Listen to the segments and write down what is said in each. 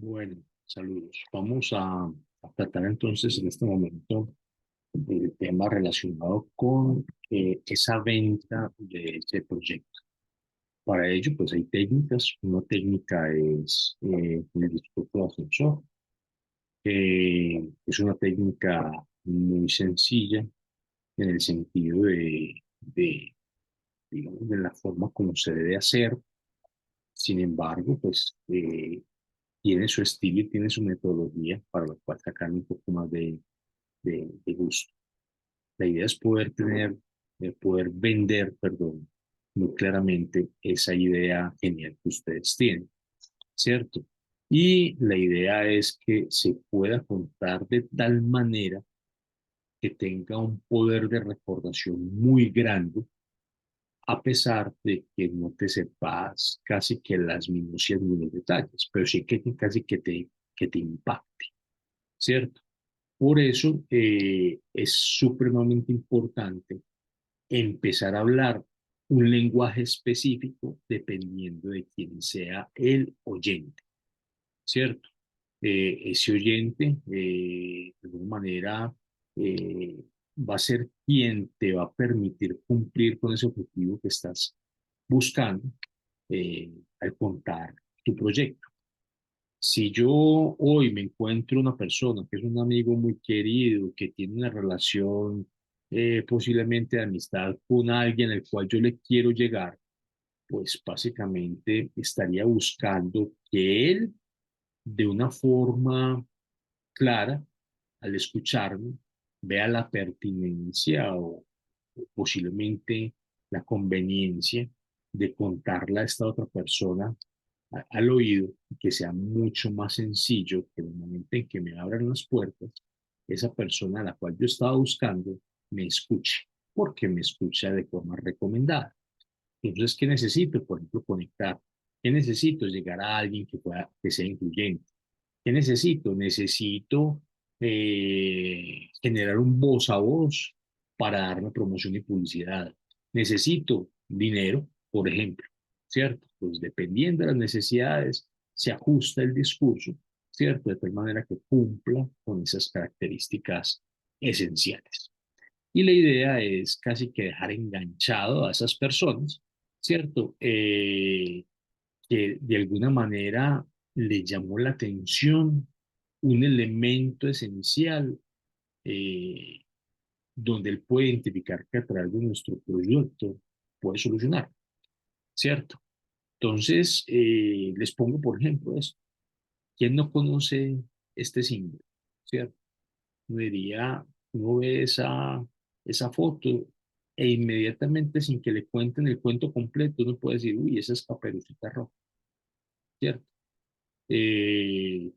Bueno, saludos. Vamos a tratar entonces en este momento el tema relacionado con esa venta de ese proyecto. Para ello, pues hay técnicas. Una técnica es el discurso de ascensor. Es una técnica muy sencilla en el sentido digamos, de la forma como se debe hacer. Sin embargo, pues tiene su estilo y tiene su metodología para lo cual sacar un poco más de gusto. La idea es poder vender, perdón, muy claramente esa idea genial que ustedes tienen, ¿cierto? Y la idea es que se pueda contar de tal manera que tenga un poder de recordación muy grande, a pesar de que no te sepas casi que las minucias ni los detalles, pero sí que casi que te impacte, ¿cierto? Por eso es supremamente importante empezar a hablar un lenguaje específico dependiendo de quién sea el oyente, ¿cierto? Ese oyente, de alguna manera, eh, va a ser quien te va a permitir cumplir con ese objetivo que estás buscando al contar tu proyecto. Si yo hoy me encuentro una persona que es un amigo muy querido, que tiene una relación posiblemente de amistad con alguien al cual yo le quiero llegar, pues básicamente estaría buscando que él, de una forma clara, al escucharme, vea la pertinencia o posiblemente la conveniencia de contarle a esta otra persona al oído, que sea mucho más sencillo que en el momento en que me abran las puertas, esa persona a la cual yo estaba buscando me escuche, porque me escucha de forma recomendada. Entonces, ¿qué necesito? Por ejemplo, conectar. ¿Qué necesito? Llegar a alguien que sea incluyente. ¿Qué necesito? Necesito generar un voz a voz para darme promoción y publicidad. Necesito dinero, por ejemplo, ¿cierto? Pues dependiendo de las necesidades, se ajusta el discurso, ¿cierto? De tal manera que cumpla con esas características esenciales. Y la idea es casi que dejar enganchado a esas personas, ¿cierto? Que de alguna manera le llamó la atención un elemento esencial eh, donde él puede identificar que a través de nuestro proyecto puede solucionar, ¿cierto? Entonces, les pongo por ejemplo esto. ¿Quién no conoce este símbolo? ¿Cierto? Uno diría, uno ve esa foto e inmediatamente sin que le cuenten el cuento completo, uno puede decir, uy, esa es Caperucita Roja, ¿cierto?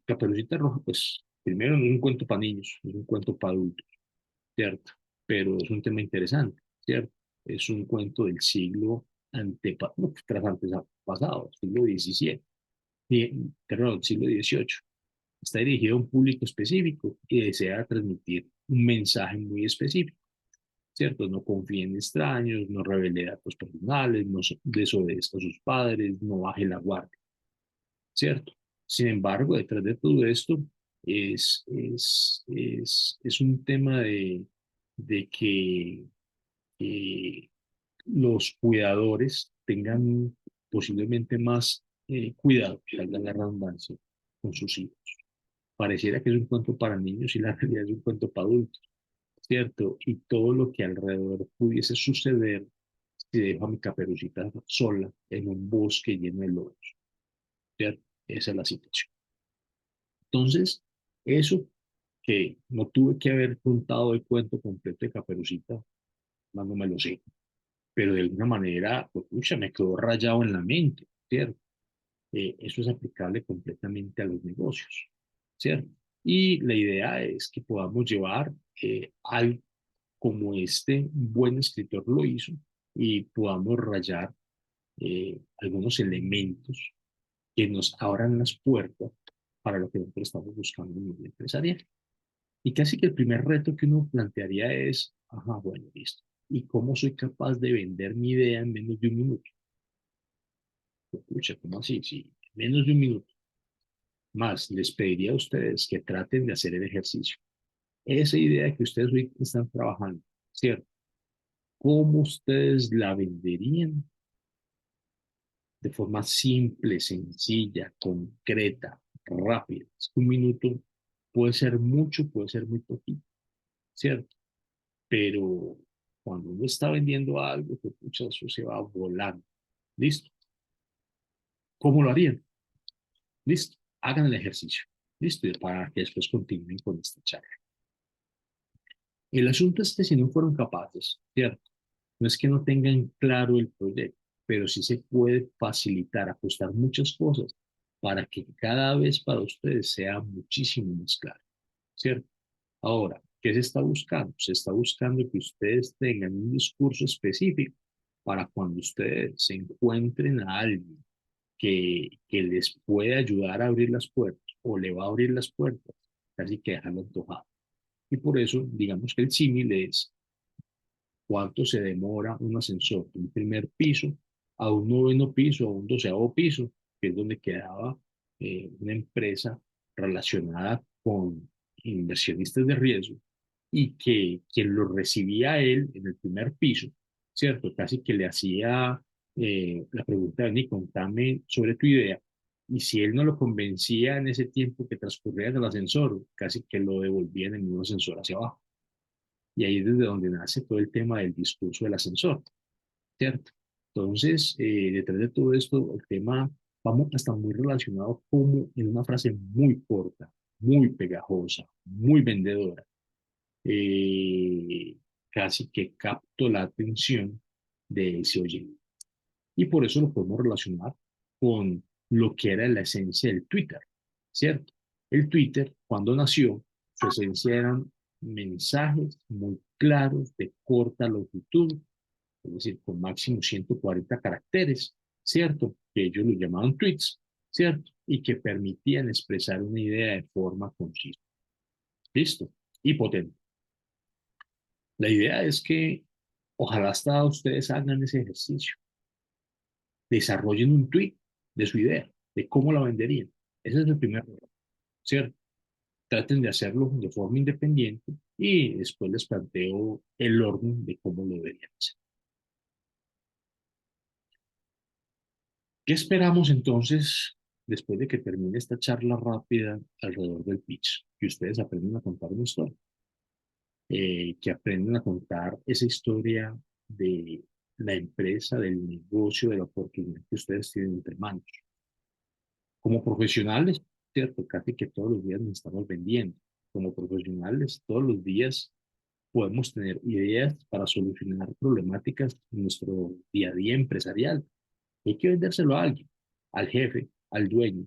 Caperucita Roja, pues primero no es un cuento para niños, es un cuento para adultos, ¿cierto? Pero es un tema interesante, ¿cierto? Es un cuento del siglo no, tras antepasado, siglo XVII, perdón, siglo XVIII. Está dirigido a un público específico y desea transmitir un mensaje muy específico, ¿cierto? No confíe en extraños, no revele datos personales, no desobedezca a sus padres, no baje la guardia, ¿cierto? Sin embargo, detrás de todo esto es un tema de que los cuidadores tengan posiblemente más cuidado, que haga la redundancia, con sus hijos. Pareciera que es un cuento para niños y la realidad es un cuento para adultos, ¿cierto? Y todo lo que alrededor pudiese suceder si dejo a mi caperucita sola en un bosque lleno de lobos, ¿cierto? Esa es la situación. Entonces, eso que no tuve que haber contado el cuento completo de Caperucita, más no me lo sé, pero de alguna manera, pues, pucha, me quedó rayado en la mente, ¿cierto? Eso es aplicable completamente a los negocios, ¿cierto? Y la idea es que podamos llevar al como este buen escritor lo hizo y podamos rayar algunos elementos que nos abran las puertas para lo que nosotros estamos buscando en el mundo empresarial. Y casi que el primer reto que uno plantearía es, ajá, bueno, listo. ¿Y cómo soy capaz de vender mi idea en menos de un minuto? Escucha, ¿cómo así? Sí, en menos de un minuto. Más, les pediría a ustedes que traten de hacer el ejercicio. Esa idea que ustedes hoy están trabajando, ¿cierto? ¿Cómo ustedes la venderían de forma simple, sencilla, concreta, rápida? Un minuto puede ser mucho, puede ser muy poquito, ¿cierto? Pero cuando uno está vendiendo algo, pues muchas eso se va volando. ¿Listo? ¿Cómo lo harían? ¿Listo? Hagan el ejercicio. ¿Listo? Y para que después continúen con esta charla. El asunto es que si no fueron capaces, ¿cierto? No es que no tengan claro el proyecto, pero sí se puede facilitar, ajustar muchas cosas para que cada vez para ustedes sea muchísimo más claro, ¿cierto? Ahora, ¿qué se está buscando? Se está buscando que ustedes tengan un discurso específico para cuando ustedes se encuentren a alguien que les puede ayudar a abrir las puertas o le va a abrir las puertas, casi que dejarlo antojado. Y por eso, digamos que el símil es cuánto se demora un ascensor de un primer piso a un noveno piso, a un doceavo piso, que es donde quedaba una empresa relacionada con inversionistas de riesgo y que quien lo recibía a él en el primer piso, ¿cierto? Casi que le hacía la pregunta, ni contame sobre tu idea. Y si él no lo convencía en ese tiempo que transcurría en el ascensor, casi que lo devolvía en el mismo ascensor hacia abajo. Y ahí es desde donde nace todo el tema del discurso del ascensor, ¿cierto? Entonces, detrás de todo esto, el tema vamos a estar muy relacionado como en una frase muy corta, muy pegajosa, muy vendedora, eh, casi que capto la atención de ese oyente. Y por eso lo podemos relacionar con lo que era la esencia del Twitter, ¿cierto? El Twitter, cuando nació, su esencia eran mensajes muy claros, de corta longitud, es decir, con máximo 140 caracteres, ¿cierto? Que ellos lo llamaban tweets, ¿cierto? Y que permitían expresar una idea de forma concisa. ¿Listo? Y potente. La idea es que ojalá hasta ustedes hagan ese ejercicio, desarrollen un tweet de su idea, de cómo la venderían. Ese es el primer error, ¿cierto? Traten de hacerlo de forma independiente y después les planteo el orden de cómo lo deberían hacer. ¿Qué esperamos entonces después de que termine esta charla rápida alrededor del pitch? Que ustedes aprenden a contar una historia, que aprenden a contar esa historia de la empresa, del negocio, de la oportunidad que ustedes tienen entre manos. Como profesionales, ¿cierto? Casi que todos los días nos estamos vendiendo. Como profesionales, todos los días podemos tener ideas para solucionar problemáticas en nuestro día a día empresarial. Hay que vendérselo a alguien, al jefe, al dueño,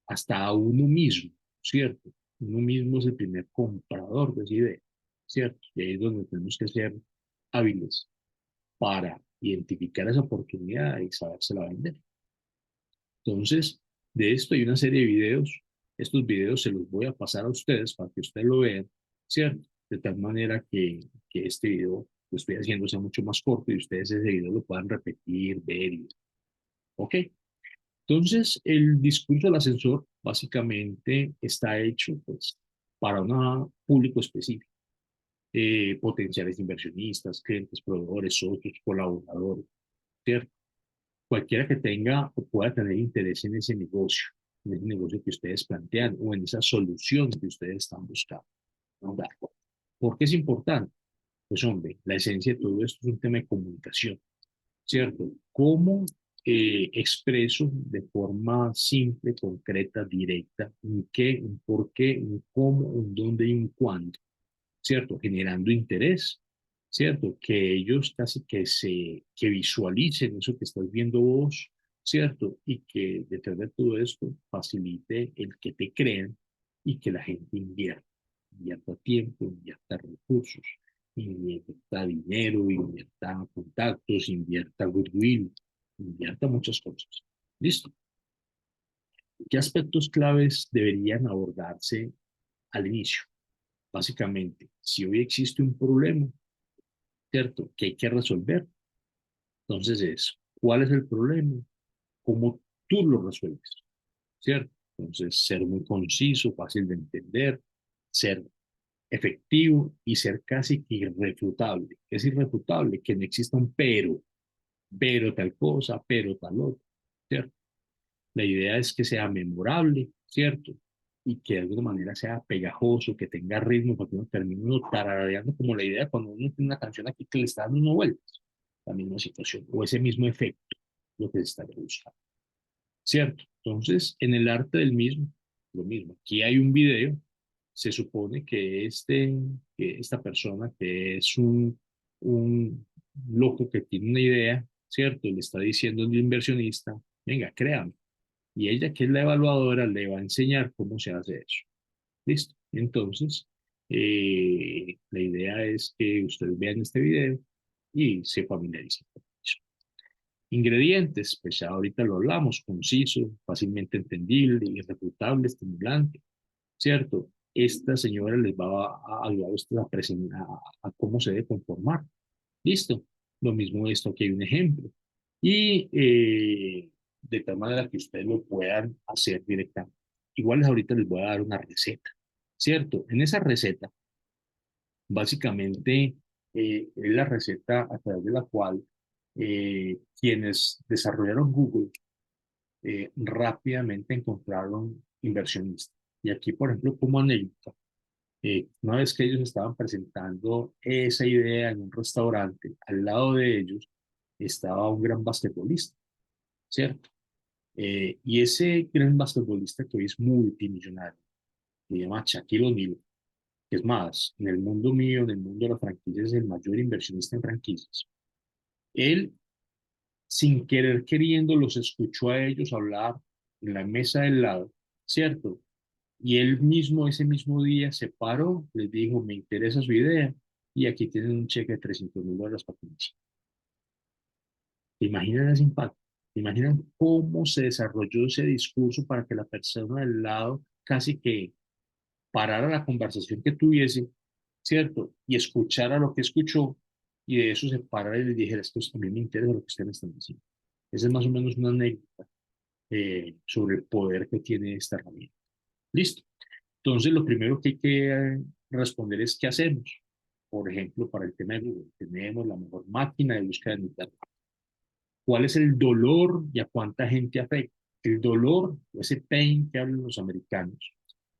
hasta a uno mismo, ¿cierto? Uno mismo es el primer comprador de esa idea, ¿cierto? Y ahí es donde tenemos que ser hábiles para identificar esa oportunidad y sabérsela vender. Entonces, de esto hay una serie de videos. Estos videos se los voy a pasar a ustedes para que ustedes lo vean, ¿cierto? De tal manera que este video lo estoy haciendo sea mucho más corto y ustedes ese video lo puedan repetir, ver y... ¿Ok? Entonces, el discurso del ascensor básicamente está hecho pues, para un público específico, potenciales inversionistas, clientes, proveedores, socios, colaboradores, ¿cierto? Cualquiera que tenga o pueda tener interés en ese negocio que ustedes plantean o en esa solución que ustedes están buscando, ¿no? ¿Por qué es importante? Pues hombre, la esencia de todo esto es un tema de comunicación, ¿cierto? ¿Cómo expreso de forma simple, concreta, directa, un qué, un por qué, un cómo, un dónde y un cuándo, ¿cierto? Generando interés, ¿cierto? Que ellos casi que visualicen eso que estás viendo vos, ¿cierto? Y que detrás de todo esto facilite el que te crean y que la gente invierta tiempo, invierta recursos, invierta dinero, invierta contactos, invierta goodwill, invierta muchas cosas. ¿Listo? ¿Qué aspectos claves deberían abordarse al inicio? Básicamente, si hoy existe un problema, ¿cierto? Que hay que resolver. Entonces es, ¿cuál es el problema? ¿Cómo tú lo resuelves? ¿Cierto? Entonces, ser muy conciso, fácil de entender, ser efectivo y ser casi que irrefutable. ¿Qué es irrefutable? Que no exista un pero tal cosa, pero tal otra, ¿cierto? La idea es que sea memorable, ¿cierto? Y que de alguna manera sea pegajoso, que tenga ritmo, porque uno termina uno tarareando como la idea cuando uno tiene una canción aquí que le está dando una vuelta, la misma situación, o ese mismo efecto, lo que se está buscando, ¿cierto? Entonces, en el arte del mismo, lo mismo. Aquí hay un video, se supone que, que esta persona, que es un loco que tiene una idea, ¿cierto? Le está diciendo al inversionista, venga, créame. Y ella, que es la evaluadora, le va a enseñar cómo se hace eso. ¿Listo? Entonces, la idea es que ustedes vean este video y se familiaricen con eso. Ingredientes, pues ya ahorita lo hablamos, conciso, fácilmente entendible, irrefutable, estimulante, ¿cierto? Esta señora les va a ayudar a ustedes a cómo se debe conformar. ¿Listo? Lo mismo esto, aquí hay un ejemplo. Y de tal manera que ustedes lo puedan hacer directamente. Igual ahorita les voy a dar una receta, ¿cierto? En esa receta, básicamente, es la receta a través de la cual quienes desarrollaron Google rápidamente encontraron inversionistas. Y aquí, por ejemplo, como anécdota, una vez que ellos estaban presentando esa idea en un restaurante, al lado de ellos estaba un gran basquetbolista, ¿cierto? Y ese gran basquetbolista que hoy es multimillonario, se llama Shaquille O'Neal, que es más, en el mundo mío, en el mundo de las franquicias, es el mayor inversionista en franquicias. Él, sin querer queriendo, los escuchó a ellos hablar en la mesa del lado, ¿cierto? Y él mismo, ese mismo día, se paró, les dijo, me interesa su idea, y aquí tienen un cheque de $300,000 para que inicie. ¿Te imaginan ese impacto? ¿Te imaginan cómo se desarrolló ese discurso para que la persona del lado casi que parara la conversación que tuviese, ¿cierto? Y escuchara lo que escuchó, y de eso se parara y le dijera, esto también me interesa lo que ustedes me están diciendo. Esa es más o menos una anécdota sobre el poder que tiene esta herramienta. ¿Listo? Entonces, lo primero que hay que responder es qué hacemos. Por ejemplo, para el tema de Google, tenemos la mejor máquina de búsqueda en Internet. ¿Cuál es el dolor y a cuánta gente afecta? El dolor, ese pain que hablan los americanos,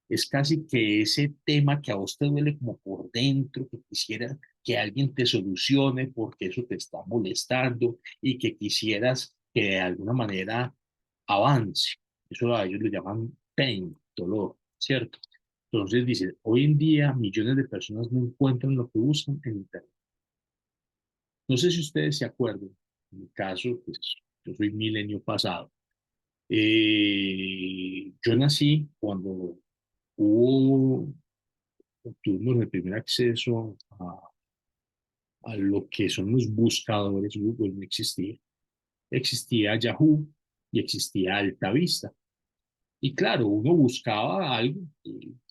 es casi que ese tema que a vos te duele como por dentro, que quisiera que alguien te solucione porque eso te está molestando y que quisieras que de alguna manera avance. Eso a ellos le llaman pain, dolor, ¿cierto? Entonces dice, hoy en día millones de personas no encuentran lo que buscan en Internet. No sé si ustedes se acuerdan, en mi caso, pues yo soy milenio pasado. Yo nací cuando hubo, tuvimos el primer acceso a lo que son los buscadores. Google no existía. Existía Yahoo y existía Altavista. Y claro, uno buscaba algo,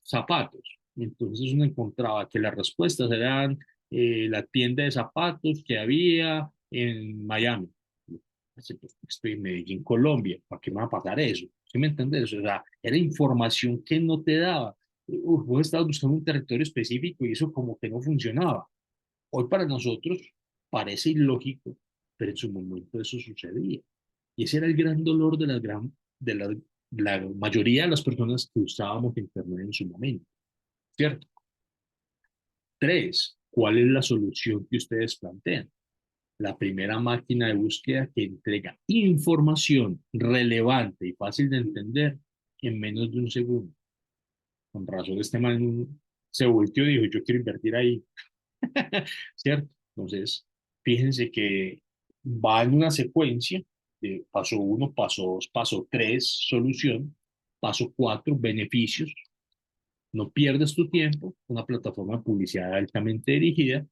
zapatos. Y entonces uno encontraba que las respuestas eran la tienda de zapatos que había en Miami. Así, pues, estoy en Medellín, Colombia. ¿Para qué me va a pasar eso? ¿Sí me entiendes? O sea, era información que no te daba. Vos estabas buscando un territorio específico y eso como que no funcionaba. Hoy para nosotros parece ilógico, pero en su momento eso sucedía. Y ese era el gran dolor de la mayoría de las personas que usábamos Internet en su momento, ¿cierto? Tres, ¿cuál es la solución que ustedes plantean? La primera máquina de búsqueda que entrega información relevante y fácil de entender en menos de un segundo. Con razón, este man se volteó y dijo, yo quiero invertir ahí, ¿cierto? Entonces, fíjense que va en una secuencia de paso uno, paso dos, paso tres, solución, paso cuatro, beneficios. No pierdes tu tiempo, una plataforma de publicidad altamente dirigida,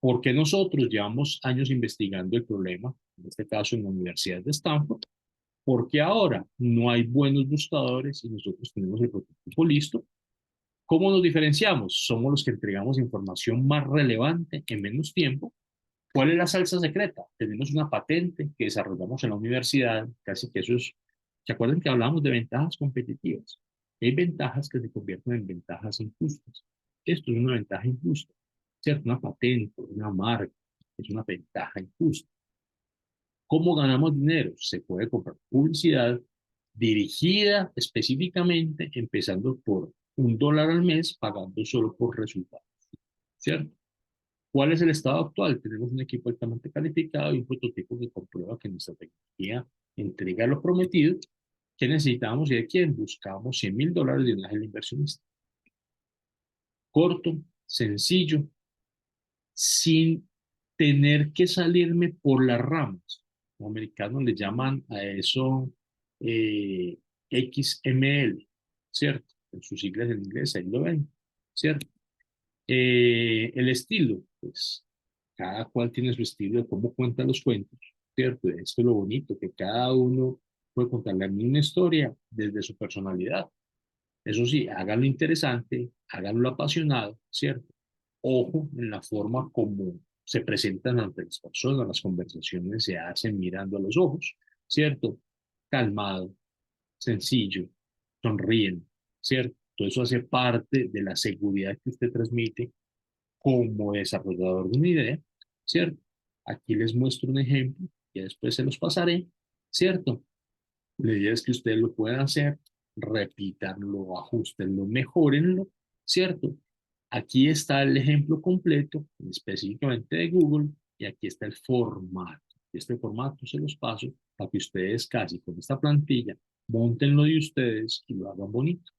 porque nosotros llevamos años investigando el problema, en este caso en la Universidad de Stanford, porque ahora no hay buenos buscadores y nosotros tenemos el prototipo listo. ¿Cómo nos diferenciamos? Somos los que entregamos información más relevante en menos tiempo. ¿Cuál es la salsa secreta? Tenemos una patente que desarrollamos en la universidad, casi que eso es ¿Se acuerdan que hablamos de ventajas competitivas? Hay ventajas que se convierten en ventajas injustas. Esto es una ventaja injusta, ¿cierto? Una patente, una marca, es una ventaja injusta. ¿Cómo ganamos dinero? Se puede comprar publicidad dirigida específicamente, empezando por $1 al mes, pagando solo por resultados, ¿cierto? ¿Cuál es el estado actual? Tenemos un equipo altamente calificado y un prototipo que comprueba que nuestra tecnología entrega lo prometido. ¿Qué necesitamos y de quién? Buscamos $100.000 de un ángel inversionista. Corto, sencillo, sin tener que salirme por las ramas. Los americanos le llaman a eso eh, XML, ¿cierto? En sus siglas en inglés, ahí lo ven, ¿cierto? El estilo, pues cada cual tiene su estilo de cómo cuenta los cuentos, ¿cierto? Esto es lo bonito, que cada uno puede contar la misma historia desde su personalidad. Eso sí, háganlo interesante, háganlo apasionado, ¿cierto? Ojo en la forma como se presentan ante las personas, las conversaciones se hacen mirando a los ojos, ¿cierto? Calmado, sencillo, sonríen, ¿cierto? Todo eso hace parte de la seguridad que usted transmite como desarrollador de una idea, ¿cierto? Aquí les muestro un ejemplo y después se los pasaré, ¿cierto? La idea es que ustedes lo puedan hacer, repítanlo, ajustenlo, mejorenlo, ¿cierto? Aquí está el ejemplo completo, específicamente de Google, y aquí está el formato. Este formato se los paso para que ustedes casi con esta plantilla monten lo de ustedes y lo hagan bonito.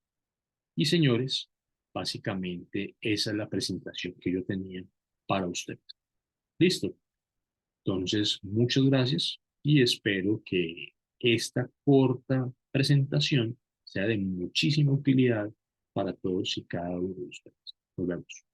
Y señores, básicamente esa es la presentación que yo tenía para ustedes. Listo. Entonces, muchas gracias y espero que esta corta presentación sea de muchísima utilidad para todos y cada uno de ustedes. Nos vemos.